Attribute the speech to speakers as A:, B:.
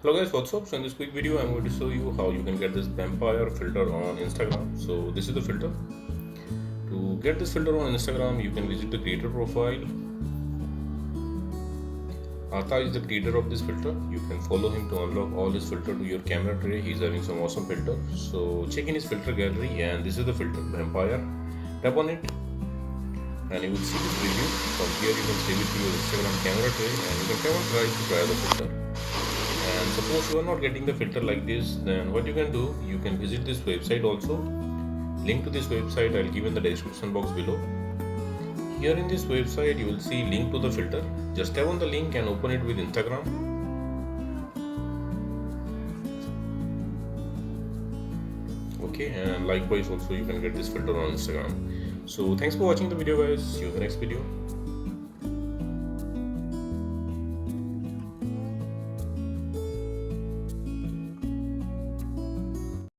A: Hello guys, what's up? So in this quick video I'm going to show you how you can get this vampire filter on Instagram. So this is the filter. To get this filter on Instagram, you can visit the creator profile. Ata is the creator of this filter. You can follow him to unlock all this filter to your camera tray. He's having some awesome filter. So check in his filter gallery, and this is the filter, vampire. Tap on it and you will see this preview. From here you can save it to your Instagram camera tray and you can tap on try to try the filter. And suppose you are not getting the filter like this, then what you can do, you can visit this website also. Link to this website I'll give in the description box below. Here in this website you will see link to the filter. Just tap on the link and open it with Instagram. Okay, and likewise also you can get this filter on Instagram. So thanks for watching the video guys. See you in the next video.